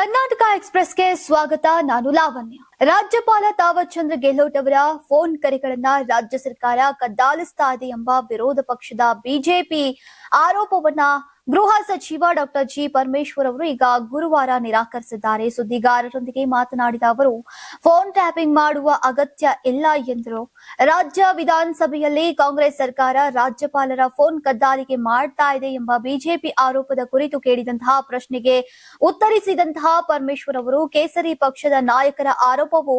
ಕರ್ನಾಟಕ ಎಕ್ಸ್‌ಪ್ರೆಸ್‌ಗೆ ಸ್ವಾಗತ. ನಾನು ಲಾವಣ್ಯ. ರಾಜ್ಯಪಾಲ ತಾವರ್ ಚಂದ್ರ ಗೆಹ್ಲೋಟ್ ಅವರ ಫೋನ್ ಕರೆಗಳನ್ನ ರಾಜ್ಯ ಸರ್ಕಾರ ಕದ್ದಾಲಿಸ್ತಾ ಇದೆ ಎಂಬ ವಿರೋಧ ಪಕ್ಷದ ಬಿಜೆಪಿ ಆರೋಪವನ್ನ ಗೃಹ ಸಚಿವ ಡಾಕ್ಟರ್ ಜಿ ಪರಮೇಶ್ವರ್ ಅವರು ಈಗ ಗುರುವಾರ ನಿರಾಕರಿಸಿದ್ದಾರೆ. ಸುದ್ದಿಗಾರರೊಂದಿಗೆ ಮಾತನಾಡಿದ ಅವರು, ಫೋನ್ ಟ್ಯಾಪಿಂಗ್ ಮಾಡುವ ಅಗತ್ಯ ಇಲ್ಲ ಎಂದರು. ರಾಜ್ಯ ವಿಧಾನಸಭೆಯಲ್ಲಿ ಕಾಂಗ್ರೆಸ್ ಸರ್ಕಾರ ರಾಜ್ಯಪಾಲರ ಫೋನ್ ಕದ್ದಾಲಿಕೆ ಮಾಡ್ತಾ ಇದೆ ಎಂಬ ಬಿಜೆಪಿ ಆರೋಪದ ಕುರಿತು ಕೇಳಿದಂತಹ ಪ್ರಶ್ನೆಗೆ ಉತ್ತರಿಸಿದಂತಹ ಪರಮೇಶ್ವರ್ ಅವರು, ಕೇಸರಿ ಪಕ್ಷದ ನಾಯಕರ ಆರೋಪವು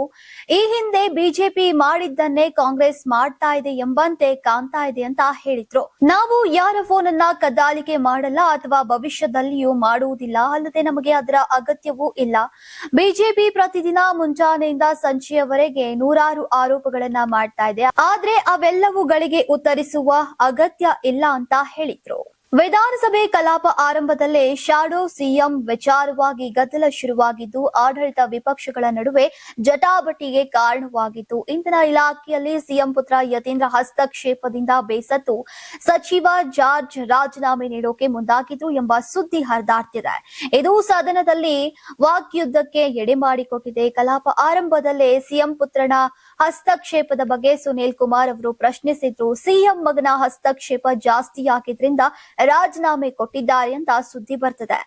ಈ ಹಿಂದೆ ಬಿಜೆಪಿ ಮಾಡಿದ್ದನ್ನೇ ಕಾಂಗ್ರೆಸ್ ಮಾಡ್ತಾ ಇದೆ ಎಂಬಂತೆ ಕಾಣ್ತಾ ಇದೆ ಅಂತ ಹೇಳಿದ್ರು. ನಾವು ಯಾರ ಫೋನ್ ಅನ್ನ ಕದ್ದಾಲಿಕೆ ಮಾಡಲ್ಲ ಅಥವಾ ಭವಿಷ್ಯದಲ್ಲಿಯೂ ಮಾಡುವುದಿಲ್ಲ. ಅಲ್ಲದೆ ನಮಗೆ ಅದರ ಅಗತ್ಯವೂ ಇಲ್ಲ. ಬಿಜೆಪಿ ಪ್ರತಿದಿನ ಮುಂಜಾನೆಯಿಂದ ಸಂಜೆಯವರೆಗೆ ನೂರಾರು ಆರೋಪಗಳನ್ನ ಮಾಡ್ತಾ ಇದೆ. ಆದ್ರೆ ಅವೆಲ್ಲವುಗಳಿಗೆ ಉತ್ತರಿಸುವ ಅಗತ್ಯ ಇಲ್ಲ ಅಂತ ಹೇಳಿದ್ರು. ವಿಧಾನಸಭೆ ಕಲಾಪ ಆರಂಭದಲ್ಲೇ ಶಾಡೋ ಸಿಎಂ ವಿಚಾರವಾಗಿ ಗದ್ದಲ ಶುರುವಾಗಿದ್ದು, ಆಡಳಿತ ವಿಪಕ್ಷಗಳ ನಡುವೆ ಜಟಾಪಟಿಗೆ ಕಾರಣವಾಗಿತ್ತು. ಇಂಧನ ಇಲಾಖೆಯಲ್ಲಿ ಸಿಎಂ ಪುತ್ರ ಯತೀಂದ್ರ ಹಸ್ತಕ್ಷೇಪದಿಂದ ಬೇಸತ್ತು ಸಚಿವ ಜಾರ್ಜ್ ರಾಜೀನಾಮೆ ನೀಡೋಕೆ ಮುಂದಾಗಿದ್ರು ಎಂಬ ಸುದ್ದಿ ಹರಿದಾಡ್ತಿದೆ. ಇದು ಸದನದಲ್ಲಿ ವಾಕ್ಯುದ್ಧಕ್ಕೆ ಎಡೆ ಮಾಡಿಕೊಟ್ಟಿದೆ. ಕಲಾಪ ಆರಂಭದಲ್ಲೇ ಸಿಎಂ ಪುತ್ರನ ಹಸ್ತಕ್ಷೇಪದ ಬಗ್ಗೆ ಸುನೀಲ್ ಕುಮಾರ್ ಅವರು ಪ್ರಶ್ನಿಸಿದ್ರು. ಸಿಎಂ ಮಗನ ಹಸ್ತಕ್ಷೇಪ ಜಾಸ್ತಿಯಾಗಿದ್ರಿಂದ ರಾಜೀನಾಮೆ ಕೊಟ್ಟಿದ್ದಾರೆ ಅಂತ ಸುದ್ದಿ ಬರ್ತದೆ.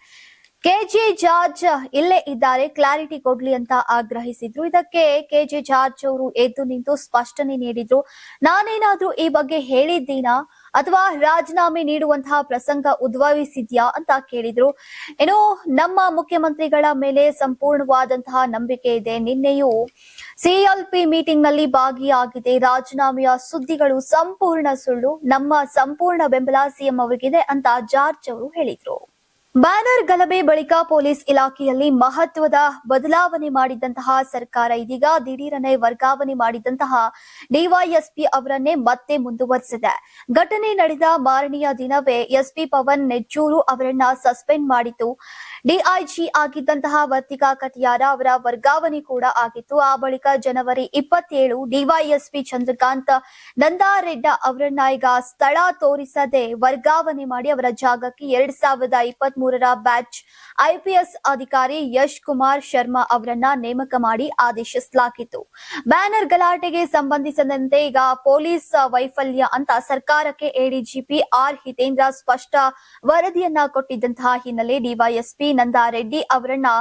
ಕೆಜೆ ಜಾರ್ಜ್ ಇಲ್ಲೇ ಇದ್ದಾರೆ, ಕ್ಲಾರಿಟಿ ಕೊಡ್ಲಿ ಅಂತ ಆಗ್ರಹಿಸಿದ್ರು. ಇದಕ್ಕೆ ಕೆಜೆ ಜಾರ್ಜ್ ಅವರು ಎದ್ದು ನಿಂತು ಸ್ಪಷ್ಟನೆ ನೀಡಿದ್ರು. ನಾನೇನಾದ್ರೂ ಈ ಬಗ್ಗೆ ಹೇಳಿದ್ದೀನಾ ಅಥವಾ ರಾಜೀನಾಮೆ ನೀಡುವಂತಹ ಪ್ರಸಂಗ ಉದ್ಭವಿಸಿದ್ಯಾ ಅಂತ ಕೇಳಿದ್ರು. ಏನೋ ನಮ್ಮ ಮುಖ್ಯಮಂತ್ರಿಗಳ ಮೇಲೆ ಸಂಪೂರ್ಣವಾದಂತಹ ನಂಬಿಕೆ ಇದೆ. ನಿನ್ನೆಯೂ ಸಿಎಲ್ಪಿ ಮೀಟಿಂಗ್ ನಲ್ಲಿ ಭಾಗಿಯಾಗಿದೆ. ರಾಜೀನಾಮೆಯ ಸುದ್ದಿಗಳು ಸಂಪೂರ್ಣ ಸುಳ್ಳು. ನಮ್ಮ ಸಂಪೂರ್ಣ ಬೆಂಬಲ ಸಿಎಂ ಅವರಿಗಿದೆ ಅಂತ ಜಾರ್ಜ್ ಅವರು ಹೇಳಿದ್ರು. ಬ್ಯಾನರ್ ಗಲಭೆ ಬಳಿಕ ಪೊಲೀಸ್ ಇಲಾಖೆಯಲ್ಲಿ ಮಹತ್ವದ ಬದಲಾವಣೆ ಮಾಡಿದಂತಹ ಸರ್ಕಾರ ಇದೀಗ ದಿಢೀರನೆ ವರ್ಗಾವಣೆ ಮಾಡಿದಂತಹ ಡಿವೈಎಸ್ಪಿ ಅವರನ್ನೇ ಮತ್ತೆ ಮುಂದುವರೆಸಿದೆ. ಘಟನೆ ನಡೆದ ಮಾರನೆಯ ದಿನವೇ ಎಸ್ಪಿ ಪವನ್ ನೆಜ್ಜೂರು ಅವರನ್ನ ಸಸ್ಪೆಂಡ್ ಮಾಡಿತ್ತು. ಡಿಐಜಿ ಆಗಿದ್ದಂತಹ ವರ್ತಿಕಾ ಕಟಿಯಾರ ಅವರ ವರ್ಗಾವಣೆ ಕೂಡ ಆಗಿತ್ತು. ಆ ಬಳಿಕ ಜನವರಿ 27 ಡಿವೈಎಸ್ಪಿ ಚಂದ್ರಕಾಂತ್ ನಂದಾರೆಡ್ಡ ಅವರನ್ನ ಈಗ ಸ್ಥಳ ತೋರಿಸದೆ ವರ್ಗಾವಣೆ ಮಾಡಿ ಅವರ ಜಾಗಕ್ಕೆ 2023ರ ಬ್ಯಾಚ್ ಐಪಿಎಸ್ ಅಧಿಕಾರಿ ಯಶ್ ಕುಮಾರ್ ಶರ್ಮಾ ಅವರನ್ನ ನೇಮಕ ಮಾಡಿ ಆದೇಶಿಸಲಾಗಿತ್ತು. ಬ್ಯಾನರ್ ಗಲಾಟೆಗೆ ಸಂಬಂಧಿಸಿದಂತೆ ಈಗ ಪೊಲೀಸ್ ವೈಫಲ್ಯ ಅಂತ ಸರ್ಕಾರಕ್ಕೆ ಎಡಿಜಿಪಿ ಆರ್ ಹಿತೇಂದ್ರ ಸ್ಪಷ್ಟ ವರದಿಯನ್ನ ಕೊಟ್ಟಿದ್ದಂತಹ ಹಿನ್ನೆಲೆ ಡಿವೈಎಸ್ಪಿ ನಂದಾರೆಡ್ಡಿ ಅವರನ್ನ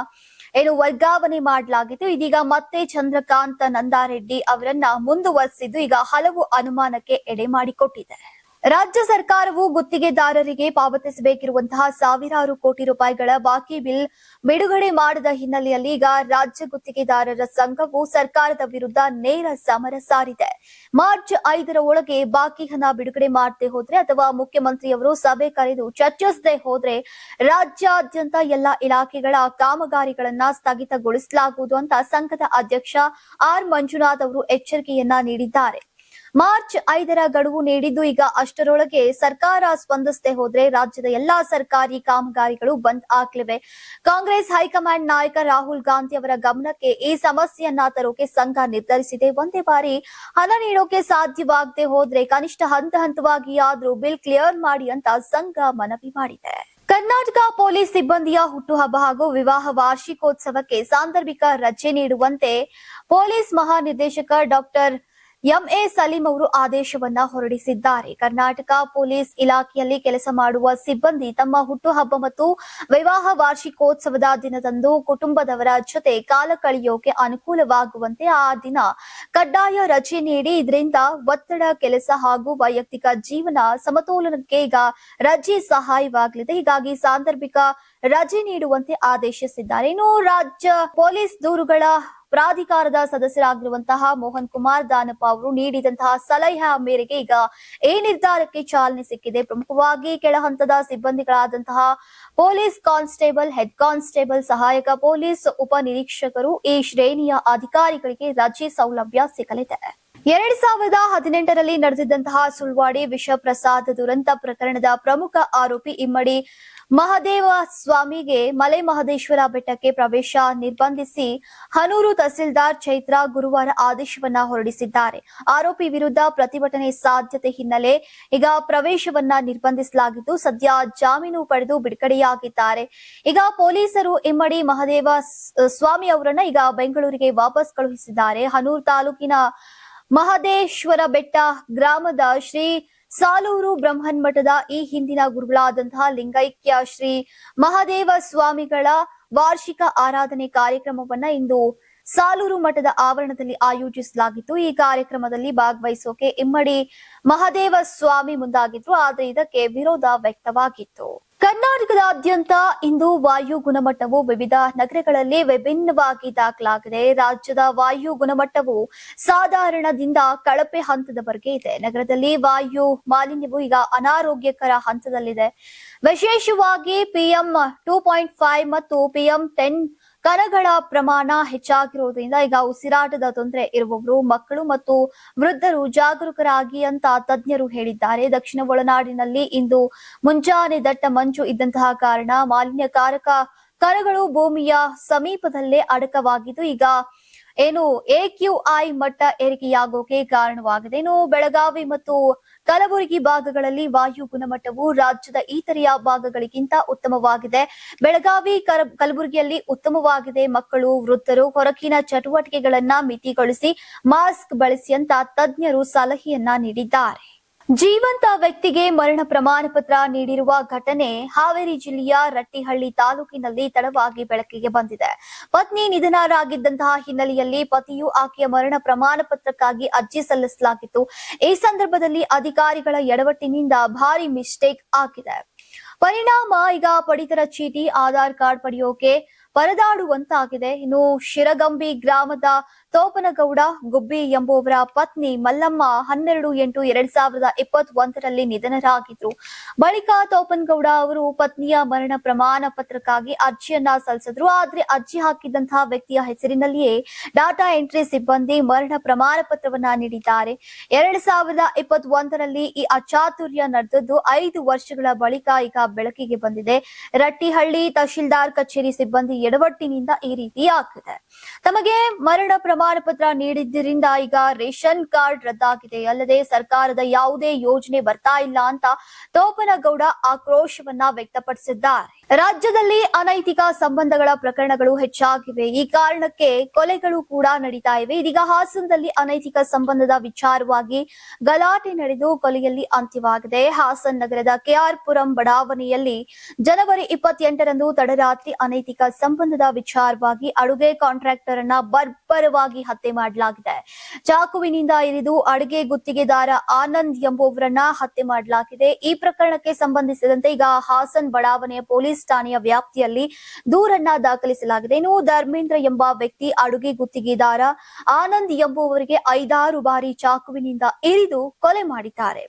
ವರ್ಗಾವಣೆ ಮಾಡಲಾಗಿತ್ತು. ಇದೀಗ ಮತ್ತೆ ಚಂದ್ರಕಾಂತ್ ನಂದಾರೆಡ್ಡಿ ಅವರನ್ನ ಮುಂದುವರೆಸಿದ್ದು ಈಗ ಹಲವು ಅನುಮಾನಕ್ಕೆ ಎಡೆ ಮಾಡಿಕೊಟ್ಟಿದೆ. ರಾಜ್ಯ ಸರ್ಕಾರವು ಗುತ್ತಿಗೆದಾರರಿಗೆ ಪಾವತಿಸಬೇಕಿರುವಂತಹ ಸಾವಿರಾರು ಕೋಟಿ ರೂಪಾಯಿಗಳ ಬಾಕಿ ಬಿಲ್ ಬಿಡುಗಡೆ ಮಾಡದ ಹಿನ್ನೆಲೆಯಲ್ಲಿ ಈಗ ರಾಜ್ಯ ಗುತ್ತಿಗೆದಾರರ ಸಂಘವು ಸರ್ಕಾರದ ವಿರುದ್ಧ ನೇರ ಸಮರ ಸಾರಿದೆ. ಮಾರ್ಚ್ 5ರ ಒಳಗೆ ಬಾಕಿ ಹಣ ಬಿಡುಗಡೆ ಮಾಡದೆ ಹೋದ್ರೆ ಅಥವಾ ಮುಖ್ಯಮಂತ್ರಿಯವರು ಸಭೆ ಕರೆದು ಚರ್ಚಿಸದೆ ಹೋದ್ರೆ ರಾಜ್ಯಾದ್ಯಂತ ಎಲ್ಲಾ ಇಲಾಖೆಗಳ ಕಾಮಗಾರಿಗಳನ್ನ ಸ್ಥಗಿತಗೊಳಿಸಲಾಗುವುದು ಅಂತ ಸಂಘದ ಅಧ್ಯಕ್ಷ ಆರ್ ಮಂಜುನಾಥ್ ಅವರು ಎಚ್ಚರಿಕೆಯನ್ನ ನೀಡಿದ್ದಾರೆ. ಮಾರ್ಚ್ 5ರ ಗಡುವು ನೀಡಿದ್ದು, ಈಗ ಅಷ್ಟರೊಳಗೆ ಸರ್ಕಾರ ಸ್ಪಂದಿಸದೆ ಹೋದ್ರೆ ರಾಜ್ಯದ ಎಲ್ಲಾ ಸರ್ಕಾರಿ ಕಾಮಗಾರಿಗಳು ಬಂದ್ ಆಗ್ಲಿವೆ. ಕಾಂಗ್ರೆಸ್ ಹೈಕಮಾಂಡ್ ನಾಯಕ ರಾಹುಲ್ ಗಾಂಧಿ ಅವರ ಗಮನಕ್ಕೆ ಈ ಸಮಸ್ಯೆಯನ್ನ ತರೋಕೆ ಸಂಘ ನಿರ್ಧರಿಸಿದೆ. ಒಂದೇ ಬಾರಿ ಹಣ ನೀಡೋಕೆ ಸಾಧ್ಯವಾಗದೆ ಹೋದ್ರೆ ಕನಿಷ್ಠ ಹಂತವಾಗಿ ಆದ್ರೂ ಬಿಲ್ ಕ್ಲಿಯರ್ ಮಾಡಿ ಅಂತ ಸಂಘ ಮನವಿ ಮಾಡಿದೆ. ಕರ್ನಾಟಕ ಪೊಲೀಸ್ ಸಿಬ್ಬಂದಿಯ ಹುಟ್ಟುಹಬ್ಬ ಹಾಗೂ ವಿವಾಹ ವಾರ್ಷಿಕೋತ್ಸವಕ್ಕೆ ಸಾಂದರ್ಭಿಕ ರಜೆ ನೀಡುವಂತೆ ಪೊಲೀಸ್ ಮಹಾನಿರ್ದೇಶಕ ಡಾಕ್ಟರ್ ಎಂಎ ಸಲೀಂ ಅವರು ಆದೇಶವನ್ನ ಹೊರಡಿಸಿದ್ದಾರೆ. ಕರ್ನಾಟಕ ಪೊಲೀಸ್ ಇಲಾಖೆಯಲ್ಲಿ ಕೆಲಸ ಮಾಡುವ ಸಿಬ್ಬಂದಿ ತಮ್ಮ ಹುಟ್ಟುಹಬ್ಬ ಮತ್ತು ವಿವಾಹ ವಾರ್ಷಿಕೋತ್ಸವದ ದಿನದಂದು ಕುಟುಂಬದವರ ಜೊತೆ ಕಾಲ ಕಳೆಯೋಕೆ ಅನುಕೂಲವಾಗುವಂತೆ ಆ ದಿನ ಕಡ್ಡಾಯ ರಜೆ ನೀಡಿ ಇದರಿಂದ ಒತ್ತಡ, ಕೆಲಸ ಹಾಗೂ ವೈಯಕ್ತಿಕ ಜೀವನ ಸಮತೋಲನಕ್ಕೆ ಈಗ ರಜೆ ಸಹಾಯವಾಗಲಿದೆ. ಹೀಗಾಗಿ ಸಾಂದರ್ಭಿಕ ರಜೆ ನೀಡುವಂತೆ ಆದೇಶಿಸಿದ್ದಾರೆ. ಇನ್ನು ರಾಜ್ಯ ಪೊಲೀಸ್ ದೂರುಗಳ ಪ್ರಾಧಿಕಾರದ ಸದಸ್ಯರಾಗಿರುವಂತಹ ಮೋಹನ್ ಕುಮಾರ್ ದಾನಪ್ಪ ಅವರು ನೀಡಿದಂತಹ ಸಲಹೆ ಮೇರೆಗೆ ಈಗ ಈ ನಿರ್ಧಾರಕ್ಕೆ ಚಾಲನೆ ಸಿಕ್ಕಿದೆ. ಪ್ರಮುಖವಾಗಿ ಕೆಳ ಹಂತದ ಸಿಬ್ಬಂದಿಗಳಾದಂತಹ ಪೊಲೀಸ್ ಕಾನ್ಸ್ಟೇಬಲ್, ಹೆಡ್ ಕಾನ್ಸ್ಟೇಬಲ್, ಸಹಾಯಕ ಪೊಲೀಸ್ ಉಪ ನಿರೀಕ್ಷಕರು ಈ ಶ್ರೇಣಿಯ ಅಧಿಕಾರಿಗಳಿಗೆ ರಜೆ ಸೌಲಭ್ಯ ಸಿಗಲಿದೆ. 2018ರಲ್ಲಿ ನಡೆದಿದ್ದಂತಹ ಸುಳ್ವಾಡಿ ವಿಷ ಪ್ರಸಾದ ದುರಂತ ಪ್ರಕರಣದ ಪ್ರಮುಖ ಆರೋಪಿ ಇಮ್ಮಡಿ ಮಹದೇವ ಸ್ವಾಮಿಗೆ ಮಲೆ ಮಹದೇಶ್ವರ ಬೆಟ್ಟಕ್ಕೆ ಪ್ರವೇಶ ನಿರ್ಬಂಧಿಸಿ ಹನೂರು ತಹಸೀಲ್ದಾರ್ ಚೈತ್ರ ಗುರುವಾರ ಆದೇಶವನ್ನ ಹೊರಡಿಸಿದ್ದಾರೆ. ಆರೋಪಿ ವಿರುದ್ಧ ಪ್ರತಿಭಟನೆ ಸಾಧ್ಯತೆ ಹಿನ್ನೆಲೆ ಈಗ ಪ್ರವೇಶವನ್ನ ನಿರ್ಬಂಧಿಸಲಾಗಿದ್ದು ಸದ್ಯ ಜಾಮೀನು ಪಡೆದು ಬಿಡುಗಡೆಯಾಗಿದ್ದಾರೆ. ಈಗ ಪೊಲೀಸರು ಇಮ್ಮಡಿ ಮಹದೇವ ಸ್ವಾಮಿ ಅವರನ್ನ ಈಗ ಬೆಂಗಳೂರಿಗೆ ವಾಪಸ್ ಕಳುಹಿಸಿದ್ದಾರೆ. ಹನೂರು ತಾಲೂಕಿನ ಮಹದೇಶ್ವರ ಬೆಟ್ಟ ಗ್ರಾಮದ ಶ್ರೀ ಸಾಲೂರು ಬ್ರಹ್ಮನ್ ಮಠದ ಈ ಹಿಂದಿನ ಗುರುಗಳಾದಂತಹ ಲಿಂಗೈಕ್ಯ ಶ್ರೀ ಮಹದೇವ ಸ್ವಾಮಿಗಳ ವಾರ್ಷಿಕ ಆರಾಧನೆ ಕಾರ್ಯಕ್ರಮವನ್ನ ಇಂದು ಸಾಲೂರು ಮಠದ ಆವರಣದಲ್ಲಿ ಆಯೋಜಿಸಲಾಗಿತ್ತು. ಈ ಕಾರ್ಯಕ್ರಮದಲ್ಲಿ ಭಾಗವಹಿಸೋಕೆ ಇಮ್ಮಡಿ ಮಹದೇವ ಸ್ವಾಮಿ ಮುಂದಾಗಿದ್ರು, ಆದ್ರೆ ಇದಕ್ಕೆ ವಿರೋಧ ವ್ಯಕ್ತವಾಗಿತ್ತು. ಕರ್ನಾಟಕದಾದ್ಯಂತ ಇಂದು ವಾಯು ಗುಣಮಟ್ಟವು ವಿವಿಧ ನಗರಗಳಲ್ಲಿ ವಿಭಿನ್ನವಾಗಿ ದಾಖಲಾಗಿದೆ. ರಾಜ್ಯದ ವಾಯು ಗುಣಮಟ್ಟವು ಸಾಧಾರಣದಿಂದ ಕಳಪೆ ಹಂತದವರೆಗೆ ಇದೆ. ನಗರದಲ್ಲಿ ವಾಯು ಮಾಲಿನ್ಯವು ಈಗ ಅನಾರೋಗ್ಯಕರ ಹಂತದಲ್ಲಿದೆ. ವಿಶೇಷವಾಗಿ PM 2.5 ಮತ್ತು PM 10 ಕಣಗಳ ಪ್ರಮಾಣ ಹೆಚ್ಚಾಗಿರುವುದರಿಂದ ಈಗ ಉಸಿರಾಟದ ತೊಂದರೆ ಇರುವವರು, ಮಕ್ಕಳು ಮತ್ತು ವೃದ್ಧರು ಜಾಗರೂಕರಾಗಿ ಅಂತ ತಜ್ಞರು ಹೇಳಿದ್ದಾರೆ. ದಕ್ಷಿಣ ಒಳನಾಡಿನಲ್ಲಿ ಇಂದು ಮುಂಜಾನೆ ದಟ್ಟ ಮಂಜು ಇದ್ದಂತಹ ಕಾರಣ ಮಾಲಿನ್ಯಕಾರಕ ಕಣಗಳು ಭೂಮಿಯ ಸಮೀಪದಲ್ಲೇ ಅಡಕವಾಗಿದ್ದು ಈಗ AQI ಮಟ್ಟ ಏರಿಕೆಯಾಗೋಕೆ ಕಾರಣವಾಗಿದೆ. ಬೆಳಗಾವಿ ಮತ್ತು ಕಲಬುರಗಿ ಭಾಗಗಳಲ್ಲಿ ವಾಯು ಗುಣಮಟ್ಟವು ರಾಜ್ಯದ ಇತರೆಯ ಭಾಗಗಳಿಗಿಂತ ಉತ್ತಮವಾಗಿದೆ. ಬೆಳಗಾವಿ ಕಲಬುರಗಿಯಲ್ಲಿ ಉತ್ತಮವಾಗಿದೆ. ಮಕ್ಕಳು, ವೃದ್ಧರು ಹೊರಗಿನ ಚಟುವಟಿಕೆಗಳನ್ನ ಮಿತಿಗೊಳಿಸಿ ಮಾಸ್ಕ್ ಬಳಸಿ ಅಂತ ತಜ್ಞರು ಸಲಹೆಯನ್ನ ನೀಡಿದ್ದಾರೆ. ಜೀವಂತ ವ್ಯಕ್ತಿಗೆ ಮರಣ ಪ್ರಮಾಣ ಪತ್ರ ನೀಡಿರುವ ಘಟನೆ ಹಾವೇರಿ ಜಿಲ್ಲೆಯ ರಟ್ಟಿಹಳ್ಳಿ ತಾಲೂಕಿನಲ್ಲಿ ತಡವಾಗಿ ಬೆಳಕಿಗೆ ಬಂದಿದೆ. ಪತ್ನಿ ನಿಧನರಾಗಿದ್ದಂತಹ ಹಿನ್ನೆಲೆಯಲ್ಲಿ ಪತಿಯು ಆಕೆಯ ಮರಣ ಪ್ರಮಾಣ ಪತ್ರಕ್ಕಾಗಿ ಅರ್ಜಿ ಸಲ್ಲಿಸಲಾಗಿತ್ತು. ಈ ಸಂದರ್ಭದಲ್ಲಿ ಅಧಿಕಾರಿಗಳ ಎಡವಟ್ಟಿನಿಂದ ಭಾರಿ ಮಿಸ್ಟೇಕ್ ಆಗಿದೆ. ಪರಿಣಾಮ ಈಗ ಪಡಿತರ ಚೀಟಿ, ಆಧಾರ್ ಕಾರ್ಡ್ ಪಡೆಯೋಕೆ ಪರದಾಡುವಂತಾಗಿದೆ. ಶಿರಗಂಬಿ ಗ್ರಾಮದ ತೋಪನಗೌಡ ಗುಬ್ಬಿ ಎಂಬುವರ ಪತ್ನಿ ಮಲ್ಲಮ್ಮ 12/8/2021ರಲ್ಲಿ ನಿಧನರಾಗಿದ್ರು. ಬಳಿಕ ತೋಪನಗೌಡ ಅವರು ಪತ್ನಿಯ ಮರಣ ಪ್ರಮಾಣ ಪತ್ರಕ್ಕಾಗಿ ಅರ್ಜಿಯನ್ನ ಸಲ್ಲಿಸಿದ್ರು. ಆದ್ರೆ ಅರ್ಜಿ ಹಾಕಿದಂತಹ ವ್ಯಕ್ತಿಯ ಹೆಸರಿನಲ್ಲಿಯೇ ಡಾಟಾ ಎಂಟ್ರಿ ಸಿಬ್ಬಂದಿ ಮರಣ ಪ್ರಮಾಣ ಪತ್ರವನ್ನ ನೀಡಿದ್ದಾರೆ. 2021ರಲ್ಲಿ ಈ ಅಚಾತುರ್ಯ ನಡೆದದ್ದು 5 ವರ್ಷಗಳ ಬಳಿಕ ಈಗ ಬೆಳಕಿಗೆ ಬಂದಿದೆ. ರಟ್ಟಿಹಳ್ಳಿ ತಹಶೀಲ್ದಾರ್ ಕಚೇರಿ ಸಿಬ್ಬಂದಿ ಎಡವಟ್ಟಿನಿಂದ ಈ ರೀತಿ ಆಗಿದೆ. ತಮಗೆ ಮರಣ ಪ್ರಮಾಣ ಪತ್ರ ನೀಡಿದ್ದರಿಂದ ಈಗ ರೇಷನ್ ಕಾರ್ಡ್ ರದ್ದಾಗಿದೆ. ಅಲ್ಲದೆ ಸರ್ಕಾರದ ಯಾವುದೇ ಯೋಜನೆ ಬರ್ತಾ ಇಲ್ಲ ಅಂತ ತೋಪನಗೌಡ ಆಕ್ರೋಶವನ್ನ ವ್ಯಕ್ತಪಡಿಸಿದ್ದಾರೆ. ರಾಜ್ಯದಲ್ಲಿ ಅನೈತಿಕ ಸಂಬಂಧಗಳ ಪ್ರಕರಣಗಳು ಹೆಚ್ಚಾಗಿವೆ. ಈ ಕಾರಣಕ್ಕೆ ಕೊಲೆಗಳು ಕೂಡ ನಡೀತಾ ಇವೆ. ಇದೀಗ ಹಾಸನದಲ್ಲಿ ಅನೈತಿಕ ಸಂಬಂಧದ ವಿಚಾರವಾಗಿ ಗಲಾಟೆ ನಡೆದು ಕೊಲೆಯಲ್ಲಿ ಅಂತ್ಯವಾಗಿದೆ. ಹಾಸನ್ ನಗರದ KR ಪುರಂ ಬಡಾವಣೆಯಲ್ಲಿ ಜನವರಿ 28ರಂದು ತಡರಾತ್ರಿ ಅನೈತಿಕ ಸಂಬಂಧದ ವಿಚಾರವಾಗಿ ಅಡುಗೆ ಕಾಂಟ್ರಾಕ್ಟರ್ ಅನ್ನ ಬರ್ಬರವಾಗಿ ಹತ್ಯೆ ಮಾಡಲಾಗಿದೆ. ಚಾಕುವಿನಿಂದ ಇರಿದು ಅಡುಗೆ ಗುತ್ತಿಗೆದಾರ ಆನಂದ್ ಎಂಬುವರನ್ನ ಹತ್ಯೆ ಮಾಡಲಾಗಿದೆ. ಈ ಪ್ರಕರಣಕ್ಕೆ ಸಂಬಂಧಿಸಿದಂತೆ ಈಗ ಹಾಸನ್ ಬಡಾವಣೆಯ ಪೊಲೀಸ್ ಠಾಣೆಯ ವ್ಯಾಪ್ತಿಯಲ್ಲಿ ದೂರನ್ನ ದಾಖಲಿಸಲಾಗಿದೆ. ಧರ್ಮೇಂದ್ರ ಎಂಬ ವ್ಯಕ್ತಿ ಅಡುಗೆ ಗುತ್ತಿಗೆದಾರ ಆನಂದ್ ಎಂಬುವರಿಗೆ 5-6 ಬಾರಿ ಚಾಕುವಿನಿಂದ ಇರಿದು ಕೊಲೆ ಮಾಡಿದ್ದಾರೆ.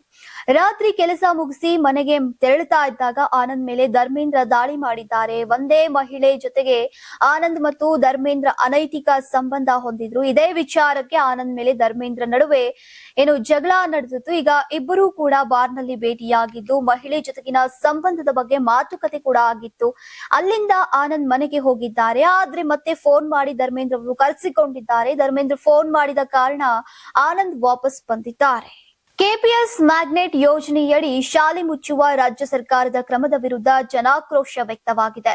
ರಾತ್ರಿ ಕೆಲಸ ಮುಗಿಸಿ ಮನೆಗೆ ತೆರಳುತ್ತಾ ಇದ್ದಾಗ ಆನಂದ್ ಮೇಲೆ ಧರ್ಮೇಂದ್ರ ದಾಳಿ ಮಾಡಿದ್ದಾರೆ. ಒಂದೇ ಮಹಿಳೆ ಜೊತೆಗೆ ಆನಂದ್ ಮತ್ತು ಧರ್ಮೇಂದ್ರ ಅನೈತಿಕ ಸಂಬಂಧ ಹೊಂದಿದ್ರು. ಇದೇ ವಿಚಾರಕ್ಕೆ ಆನಂದ್ ಮೇಲೆ ಧರ್ಮೇಂದ್ರ ನಡುವೆ ಜಗಳ ನಡೆದಿತ್ತು. ಈಗ ಇಬ್ಬರೂ ಕೂಡ ಬಾರ್ನಲ್ಲಿ ಭೇಟಿಯಾಗಿದ್ದು ಮಹಿಳೆ ಜೊತೆಗಿನ ಸಂಬಂಧದ ಬಗ್ಗೆ ಮಾತುಕತೆ ಕೂಡ ಆಗಿತ್ತು. ಅಲ್ಲಿಂದ ಆನಂದ್ ಮನೆಗೆ ಹೋಗಿದ್ದಾರೆ. ಆದ್ರೆ ಮತ್ತೆ ಫೋನ್ ಮಾಡಿ ಧರ್ಮೇಂದ್ರ ಅವರು ಕರೆಸಿಕೊಂಡಿದ್ದಾರೆ. ಧರ್ಮೇಂದ್ರ ಫೋನ್ ಮಾಡಿದ ಕಾರಣ ಆನಂದ್ ವಾಪಸ್ ಬಂದಿದ್ದಾರೆ. KPS ಮ್ಯಾಗ್ನೆಟ್ ಯೋಜನೆಯಡಿ ಶಾಲೆ ಮುಚ್ಚುವ ರಾಜ್ಯ ಸರ್ಕಾರದ ಕ್ರಮದ ವಿರುದ್ಧ ಜನಾಕ್ರೋಶ ವ್ಯಕ್ತವಾಗಿದೆ.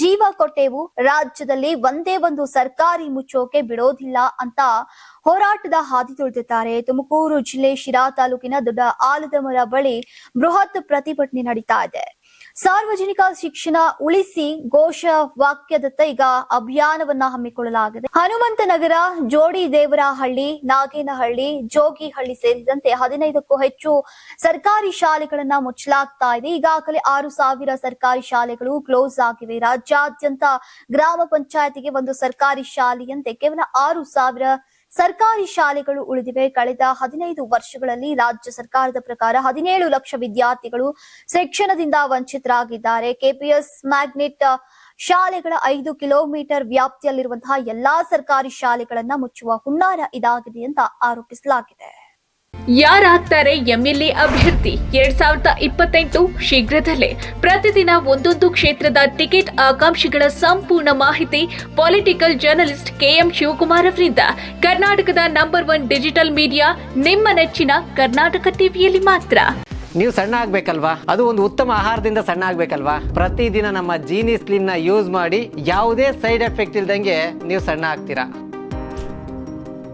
ಜೀವ ಕೊಟ್ಟೆವು, ರಾಜ್ಯದಲ್ಲಿ ಒಂದೇ ಒಂದು ಸರ್ಕಾರಿ ಮುಚ್ಚೋಕೆ ಬಿಡೋದಿಲ್ಲ ಅಂತ ಹೋರಾಟದ ಹಾದಿ ತುಳಿದಿದ್ದಾರೆ. ತುಮಕೂರು ಜಿಲ್ಲೆ ಶಿರಾ ತಾಲೂಕಿನ ದೊಡ್ಡ ಆಲದಮರ ಬಳಿ ಬೃಹತ್ ಪ್ರತಿಭಟನೆ ನಡೀತಾ ಇದೆ. ಸಾರ್ವಜನಿಕ ಶಿಕ್ಷಣ ಉಳಿಸಿ ಘೋಷ ವಾಕ್ಯದತ್ತ ಈಗ ಅಭಿಯಾನವನ್ನ ಹಮ್ಮಿಕೊಳ್ಳಲಾಗಿದೆ. ಹನುಮಂತನಗರ, ಜೋಡಿದೇವರಹಳ್ಳಿ, ನಾಗೇನಹಳ್ಳಿ, ಜೋಗಿಹಳ್ಳಿ ಸೇರಿದಂತೆ 15ಕ್ಕೂ ಹೆಚ್ಚು ಸರ್ಕಾರಿ ಶಾಲೆಗಳನ್ನ ಮುಚ್ಚಲಾಗ್ತಾ ಇದೆ. ಈಗಾಗಲೇ 6,000 ಸರ್ಕಾರಿ ಶಾಲೆಗಳು ಕ್ಲೋಸ್ ಆಗಿವೆ. ರಾಜ್ಯಾದ್ಯಂತ ಗ್ರಾಮ ಪಂಚಾಯತಿಗೆ ಒಂದು ಸರ್ಕಾರಿ ಶಾಲೆಯಂತೆ ಕೇವಲ 6,000 ಸರ್ಕಾರಿ ಶಾಲೆಗಳು ಉಳಿದಿವೆ. ಕಳೆದ 15 ವರ್ಷಗಳಲ್ಲಿ ರಾಜ್ಯ ಸರ್ಕಾರದ ಪ್ರಕಾರ 17 ಲಕ್ಷ ವಿದ್ಯಾರ್ಥಿಗಳು ಶಿಕ್ಷಣದಿಂದ ವಂಚಿತರಾಗಿದ್ದಾರೆ. KPS ಮ್ಯಾಗ್ನೆಟ್ ಶಾಲೆಗಳ 5 ಕಿಲೋಮೀಟರ್ ವ್ಯಾಪ್ತಿಯಲ್ಲಿರುವಂತಹ ಎಲ್ಲಾ ಸರ್ಕಾರಿ ಶಾಲೆಗಳನ್ನ ಮುಚ್ಚುವ ಹುನ್ನಾರ ಇದಾಗಿದೆ ಅಂತ ಆರೋಪಿಸಲಾಗಿದೆ. ಯಾರಾಗ್ತಾರೆ ಎಂಎಲ್ಎ ಅಭ್ಯರ್ಥಿ 2028 ಶೀಘ್ರದಲ್ಲೇ. ಪ್ರತಿದಿನ ಒಂದೊಂದು ಕ್ಷೇತ್ರದ ಟಿಕೆಟ್ ಆಕಾಂಕ್ಷಿಗಳ ಸಂಪೂರ್ಣ ಮಾಹಿತಿ ಪೊಲಿಟಿಕಲ್ ಜರ್ನಲಿಸ್ಟ್ ಕೆಎಂ ಶಿವಕುಮಾರ್ ಅವರಿಂದ. ಕರ್ನಾಟಕದ ನಂಬರ್ 1 ಡಿಜಿಟಲ್ ಮೀಡಿಯಾ ನಿಮ್ಮ ನೆಚ್ಚಿನ ಕರ್ನಾಟಕ ಟಿವಿಯಲ್ಲಿ ಮಾತ್ರ. ನೀವು ಸಣ್ಣ ಆಗ್ಬೇಕಲ್ವಾ? ಅದು ಒಂದು ಉತ್ತಮ ಆಹಾರದಿಂದ ಸಣ್ಣ ಆಗ್ಬೇಕಲ್ವಾ? ಪ್ರತಿದಿನ ನಮ್ಮ ಜೀನಿ ಸ್ಲಿಮ್ ನ ಯೂಸ್ ಮಾಡಿ ಯಾವುದೇ ಸೈಡ್ ಎಫೆಕ್ಟ್ ಇಲ್ದಂಗೆ ನೀವು ಸಣ್ಣ ಆಗ್ತೀರಾ.